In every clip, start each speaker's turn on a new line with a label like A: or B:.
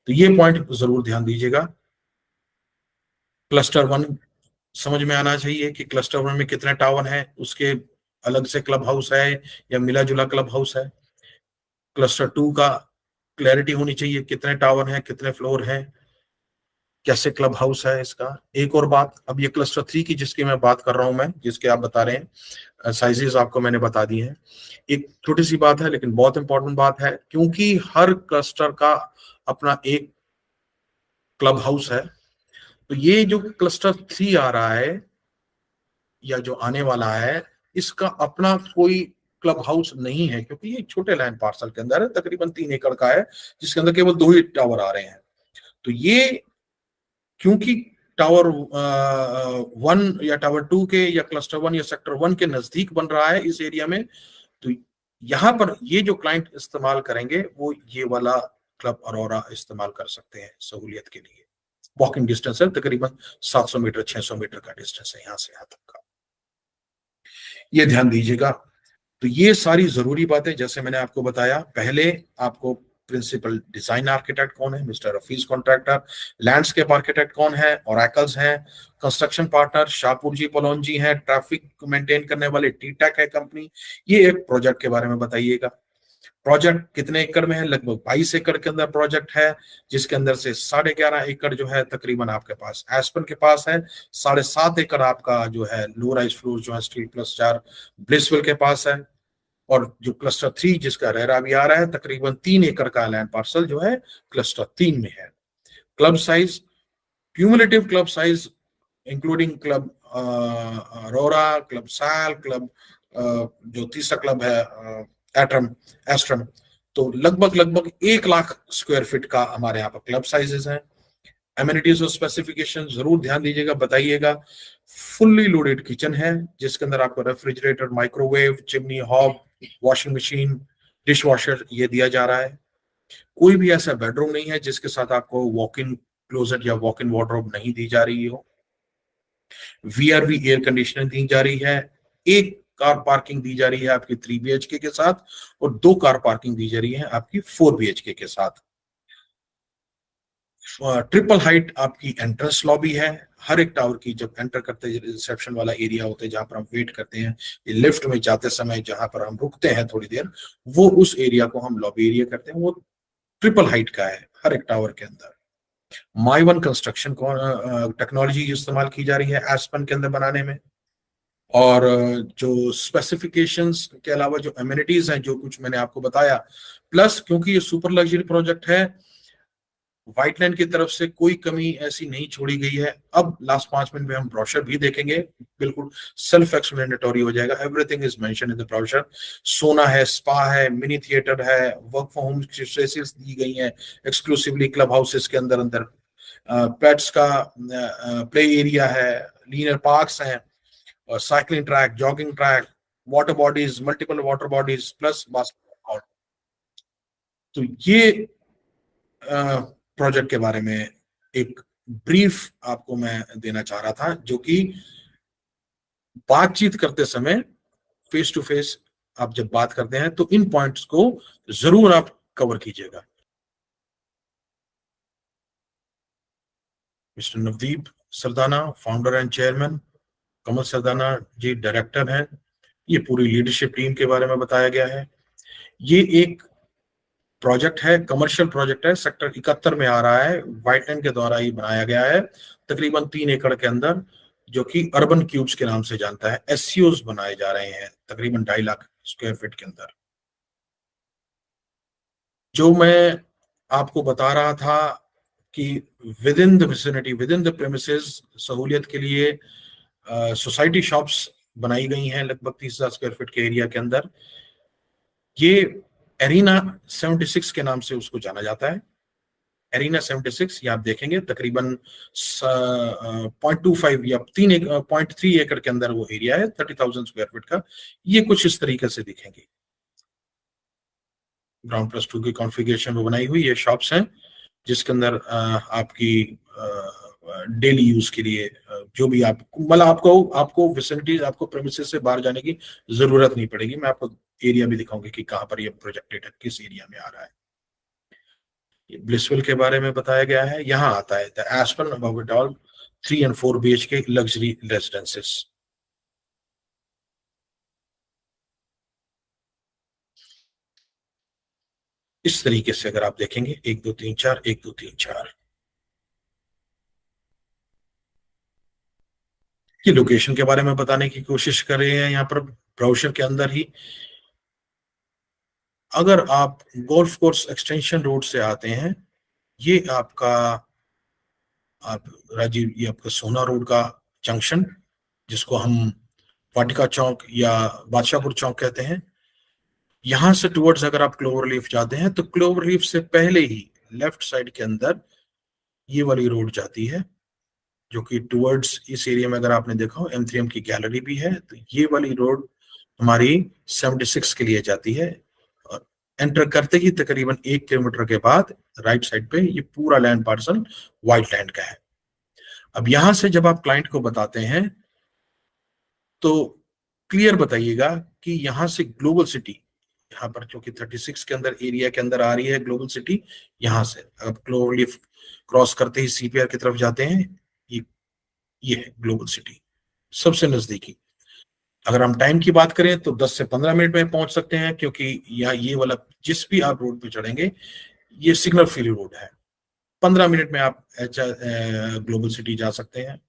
A: तो ये पॉइंट जरूर ध्यान दीजिएगा। क्लस्टर 1 समझ में आना चाहिए कि क्लस्टर 1 में कितने टावर हैं, उसके अलग से क्लब हाउस है या मिला जुला क्लब हाउस है। क्लस्टर 2 का क्लैरिटी होनी चाहिए, कितने टावर हैं, कितने फ्लोर हैं, कैसे क्लब हाउस है इसका। एक और बात, अब ये क्लस्टर 3 की जिसकी मैं बात कर रहा हूं, मैं जिसके आप बता रहे हैं साइजेस आपको मैंने बता दी हैं। एक छोटी सी बात है लेकिन बहुत इंपॉर्टेंट बात है, क्योंकि हर क्लस्टर का अपना एक क्लब हाउस है। तो ये जो क्लस्टर 3 आ रहा है या जो आने वाला है, इसका अपना कोई क्लब हाउस नहीं है, क्योंकि ये छोटे लैंड पार्सल के अंदर है, तकरीबन 3 एकड़ का है, जिसके अंदर केवल 2 ही टावर आ रहे हैं। तो ये क्योंकि टावर 1 या टावर 2 के या क्लस्टर 1 या सेक्टर 1 के नजदीक बन रहा है इस एरिया में, तो यहाँ पर ये जो क्लाइंट इस्तेमाल करेंगे वो ये वाला क्लब अरोरा इस्तेमाल कर सकते हैं सहूलियत के लिए। वॉकिंग डिस्टेंस है, तकरीबन 700 मीटर 600 मीटर का डिस्टेंस है यहाँ से यहाँ तक का, ये ध्यान दीजिएगा। तो ये सारी जरूरी बातें जैसे मैंने आपको बताया, पहले आपको प्रिंसिपल डिजाइन आर्किटेक्ट कौन है, मिस्टर रफीज कॉन्ट्रैक्टर, लैंडस्केप आर्किटेक्ट कौन है, ओरेकल्स हैं, कंस्ट्रक्शन पार्टनर शाहपुर जी पलोनजी हैं, ट्रैफिक मेंटेन करने वाले टीटैक है कंपनी। ये एक प्रोजेक्ट के बारे में बताइएगा। प्रोजेक्ट कितने एकड़ में है, लगभग 22 एकड़ के अंदर प्रोजेक्ट है, जिसके अंदर से 11.5 एकड़ जो है तकरीबन आपके पास एस्पन के पास है, 7.5 एकड़ आपका जो है लो राइज फ्लोर जो है स्टील प्लस 4 ब्लिसविल के पास है, और जो क्लस्टर 3 जिसका रेरा भी आ रहा है तकरीबन 3 एकड़ का लैंड पार्सल जो है क्लस्टर 3 में है। Club size, cumulative club size including club Arora, club sail, club जो तीसरा क्लब है एटम एस्ट्रम, तो लगभग लगभग 1 लाख स्क्वायर फीट का हमारे यहाँ पर क्लब साइजेस हैं। एमिनिटीज और स्पेसिफिकेशन जरूर ध्यान दीजिएगा, बताइएगा। फुल्ली लोडेड किचन है, जिसके अंदर आपको refrigerator, microwave, chimney, hob, washing machine, dish washer ये दिया जा रहा है। कोई भी ऐसा बेडरूम नहीं है जिसके साथ आपको वॉक इन क्लोजेट या वॉक इन वार्डरोब नहीं दी जा रही हो। वीआरवी एयर कंडीशनर दी जा रही है। एक कार पार्किंग दी जा रही है आपकी 3 BHK के साथ, और 2 कार पार्किंग दी जा रही है आपकी 4 BHK के साथ। ट्रिपल हाइट आपकी एंट्रेंस लॉबी है। हर एक टावर की जब एंटर करते हैं, रिसेप्शन वाला एरिया होता है जहां पर हम वेट करते हैं, लिफ्ट में जाते समय जहां पर हम रुकते हैं थोड़ी देर, वो उस एरिया को हम लॉबी एरिया करते हैं, वो ट्रिपल हाइट का है हर एक टावर के अंदर। माई वन कंस्ट्रक्शन टेक्नोलॉजी इस्तेमाल की जा रही है एस्पन के अंदर बनाने में। और जो स्पेसिफिकेशंस के अलावा जो एमिनिटीज हैं, जो कुछ मैंने आपको बताया, प्लस क्योंकि ये सुपर लग्जरी प्रोजेक्ट है, व्हाइटलैंड की तरफ से कोई कमी ऐसी नहीं छोड़ी गई है। अब लास्ट 5 मिनट में हम ब्रोशर भी देखेंगे, बिल्कुल सेल्फ एक्सप्लेनेटरी हो जाएगा, everything is mention in the brochure. सोना है, स्पा है, मिनी थिएटर है, वर्क फ्रॉम होम स्पेसेस दी गई हैं एक्सक्लूसिवली क्लब हाउसेस के अंदर अंदर, पेट्स का प्ले एरिया है, लीनर पार्क्स हैं, cycling track, jogging track, water bodies, multiple water bodies plus basketball. तो ये प्रोजेक्ट के बारे में एक ब्रीफ आपको मैं देना चाह रहा था, जो कि बातचीत करते समय फेस टू फेस आप जब बात करते हैं तो इन पॉइंट्स को जरूर आप कवर कीजिएगा। Mister Navdeep Sardana, founder and chairman, Kamal Sardana ji director हैं। ये पूरी लीडरशिप टीम के बारे में बताया गया है। ये एक प्रोजेक्ट है, कमर्शियल प्रोजेक्ट है, सेक्टर 71 में आ रहा है, व्हाइटलैंड के द्वारा ही बनाया गया है, तकरीबन 3 एकड़ के अंदर, जो कि अर्बन क्यूब्स के नाम से जानता है। एससीओज बनाए जा रहे हैं तकरीबन 2.5 लाख स्क्वायर फीट के अंदर। जो मैं आपको बता रहा था कि with in the vicinity, with in the premises, सहूलियत के लिए सोसाइटी शॉप्स बनाई गई हैं लगभग 30,000 स्क्वायर फीट के एरिया के अंदर। ये एरिना 76 के नाम से उसको जाना जाता है। एरिना 76 ये आप देखेंगे तकरीबन 0.25 या 0.3 एकड़ के अंदर वो एरिया है, 30,000 स्क्वायर फीट का। ये कुछ इस तरीके से दिखेंगे। ग्राउंड प्लस 2 की कॉन्फ़िगरेशन में बनाई हुई ये शॉप्स हैं, जिसके अंदर आपकी डेली यूज के लिए जो भी आप मतलब आपको फैसिलिटीज, आपको प्रेमिसेस से बाहर जाने की जरूरत नहीं पड़ेगी। मैं आपको एरिया भी दिखाऊंगी कि कहाँ पर ये प्रोजेक्टेड है, किस एरिया में आ रहा है। ब्लिसविल के बारे में बताया गया है। यहाँ आता है the Aspen above it all 3 and 4 BHK luxury residences. इस तरीके से अगर आप देखेंगे 1 2 3 4 1 2 3 4, ये लोकेशन के बारे में बताने की कोशिश कर रहे हैं यहाँ पर ब्राउजर के अंदर ही। अगर आप गोल्फ कोर्स एक्सटेंशन रोड से आते हैं, ये आपका आप राजीव, ये आपका सोना रोड का जंक्शन, जिसको हम वाटिका चौक या बादशाहपुर चौक कहते हैं, यहां से टुवर्ड्स अगर आप क्लोवर लीफ जाते हैं तो क्लोवर लीफ से पहले ही लेफ्ट साइड के अंदर ये वाली रोड जाती है, जो कि टुवर्ड्स इस एरिया में अगर आपने देखा हो M3M की गैलरी भी है, तो ये वाली रोड हमारी 76 के लिए जाती है। और एंटर करते ही तकरीबन 1 किलोमीटर के बाद राइट साइड पे ये पूरा लैंड पार्सल व्हाइट लैंड का है। अब यहां से जब आप क्लाइंट को बताते हैं तो क्लियर बताइएगा कि यहां से ग्लोबल सिटी, यहाँ पर जो कि 36 के अंदर एरिया के अंदर आ रही है ग्लोबल सिटी, यहां से अब क्लोवर लीफ क्रॉस करते ही CPR की तरफ जाते हैं, ये ये है ग्लोबल सिटी सबसे नजदीकी। अगर हम टाइम की बात करें तो 10 से 15 मिनट में पहुंच सकते हैं, क्योंकि यहाँ ये वाला जिस भी आप रोड पे चढ़ेंगे ये सिग्नल फ्री रोड है। 15 मिनट में आप ग्लोबल सिटी जा सकते हैं।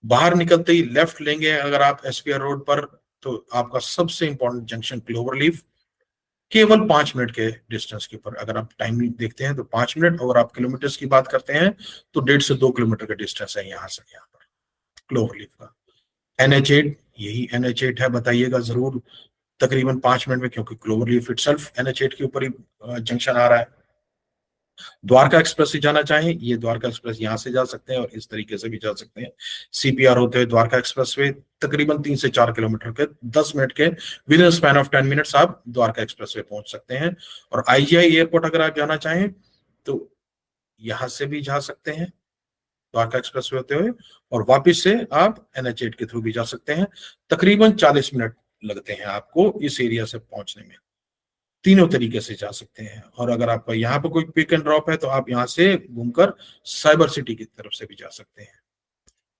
A: बाहर निकलते ही लेफ्ट लेंगे अगर आप SPR रोड पर, तो आपका सबसे इंपॉर्टेंट जंक्शन क्लोवर लीफ केवल 5 मिनट के डिस्टेंस के ऊपर। अगर आप टाइम देखते हैं तो 5 मिनट, और आप किलोमीटर्स की बात करते हैं तो 1.5 से 2 किलोमीटर का डिस्टेंस है यहाँ से यहाँ पर क्लोवर लीफ का। NH8, यही NH8 है, बताइएगा जरूर तकरीबन 5 मिनट में, क्योंकि क्लोवर लीफ इटसेल्फ NH8 के ऊपर ही जंक्शन आ रहा है। द्वारका एक्सप्रेस से जाना चाहें, ये द्वारका एक्सप्रेस यहाँ से जा सकते हैं और इस तरीके से भी जा सकते हैं। CPR होते हुए द्वारका एक्सप्रेस वे तकरीबन 3 से 4 किलोमीटर के 10 मिनट के with in span of 10 minutes आप द्वारका एक्सप्रेस वे पहुंच सकते हैं। और IGI एयरपोर्ट अगर आप जाना चाहें तो यहां से भी जा सकते हैं द्वारका एक्सप्रेस वे होते हुए, और वापिस से आप NH8 के थ्रू भी जा सकते हैं। तकरीबन 40 मिनट लगते हैं आपको इस एरिया से पहुंचने में। तीनों तरीके से जा सकते हैं। और अगर आपका यहाँ पर कोई पिक एंड ड्रॉप है तो आप यहाँ से घूमकर साइबर सिटी की तरफ से भी जा सकते हैं।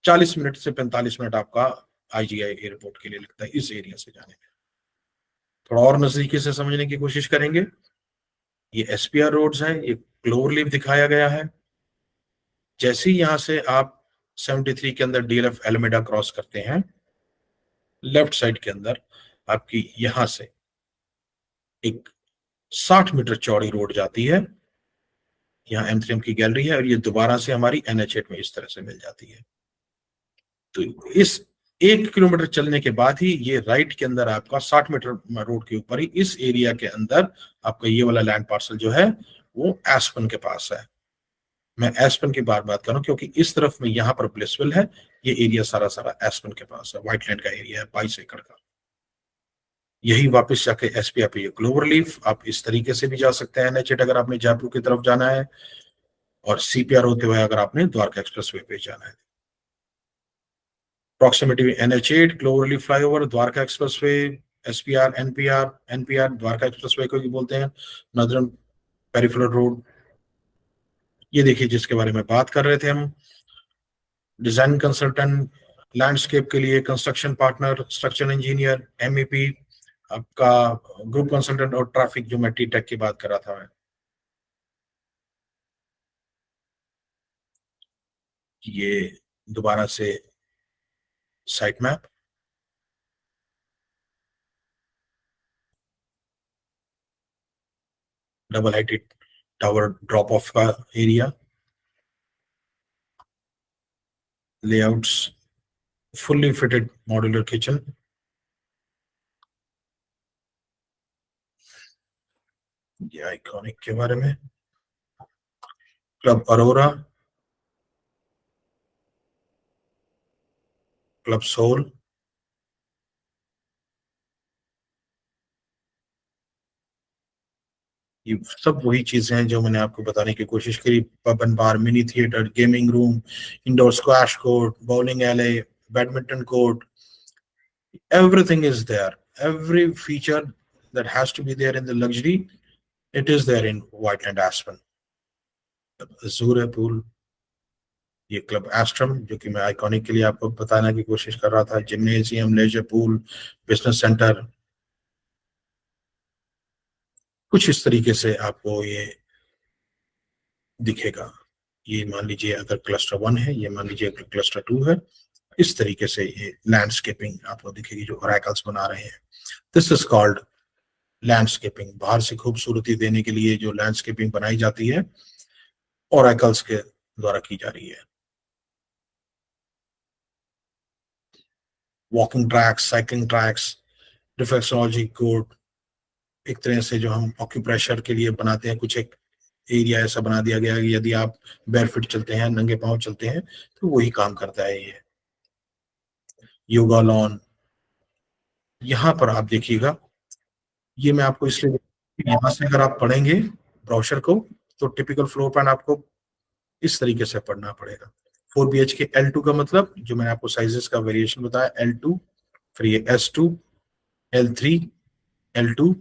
A: 40 मिनट से 45 मिनट आपका IGI एयरपोर्ट के लिए लगता है इस एरिया से जाने में। थोड़ा और नजदीकी से समझने की कोशिश करेंगे। ये SPR रोड्स हैं, ये क्लोवर लीफ दिखाया गया है। जैसे ही यहाँ से आप 73 के अंदर DLF एलमेडा क्रॉस करते हैं, लेफ्ट साइड के अंदर आपकी यहाँ से एक 60 मीटर चौड़ी रोड जाती है। यहाँ M3M की गैलरी है और ये दोबारा से हमारी NH8 में इस तरह से मिल जाती है। तो इस 1 किलोमीटर चलने के बाद ही ये राइट के अंदर आपका 60 मीटर रोड के ऊपर ही इस एरिया के अंदर आपका ये वाला लैंड पार्सल जो है वो एस्पन के पास है। मैं एस्पन की बात कर रहा हूँ क्योंकि इस तरफ में यहाँ पर ब्लिसविल है, ये एरिया सारा सारा एस्पन के पास है। व्हाइट लैंड का एरिया है 22 एकड़ का। यही वापस जाके SPR पे क्लोवर लीफ आप इस तरीके से भी जा सकते हैं NH8 अगर आपने जयपुर की तरफ जाना है, और CPR होते हुए अगर आपने द्वारका एक्सप्रेस वे पे जाना है। प्रॉक्सिमिटी में NH8, clover leaf flyover, Dwarka express way, SPR, NPR Dwarka express way को भी बोलते हैं, नॉर्दर्न पेरिफेरल रोड। ये देखिए जिसके बारे में बात कर रहे थे हम, डिजाइन कंसल्टेंट, लैंडस्केप के लिए construction partner, structure engineer, MEP, आपका ग्रुप कंसल्टेंट, और ट्रैफिक जो मैं TTEC की बात कर रहा था। ये दोबारा से site map, double heighted tower drop off का area, layouts, fully fitted modular kitchen, ये आइकॉनिक के बारे में, क्लब अरोरा, क्लब सोल, ये सब वही चीजें हैं जो मैंने आपको बताने की कोशिश करी। Pub and bar, mini theatre, gaming room, indoor squash court, bowling alley, badminton court, everything is there. Every feature that has to be there in the luxury, it is there in Whiteland Aspen. Azzur है pool, ये club एस्ट्रम जो कि मैं iconic के लिए आपको बताने की कोशिश कर रहा था, gymnasium, leisure pool, business centre, कुछ इस तरीके से आपको ये दिखेगा। ये मान लीजिए अगर क्लस्टर 1 है, ये मान लीजिए अगर क्लस्टर 2 है, इस तरीके से ये लैंडस्केपिंग आपको दिखेगी जो ओरेकल्स बना रहे हैं। This is called landscaping. बाहर से खूबसूरती देने के लिए जो लैंडस्केपिंग बनाई जाती है, ओरेकल्स के द्वारा की जा रही है। Walking tracks, cycling tracks, reflexology code, एक तरह से जो हम ऑक्यूप्रेशर के लिए बनाते हैं, कुछ एक एरिया ऐसा बना दिया गया है कि यदि आप बैरफिट चलते हैं, नंगे पांव चलते हैं, तो वही काम करता है ये। योगा लॉन, यहाँ पर आप देखिएगा, ये मैं आपको इसलिए, यहाँ से अगर आप पढ़ेंगे ब्रोशर को, तो टिपिकल फ्लोर प्लान आपको इस तरीके से पढ़ना पड़ेगा। 4 BHK L2 का मतलब जो मैंने आपको साइजेस का वेरिएशन बताया, L2, फिर ये S2, L3, L2,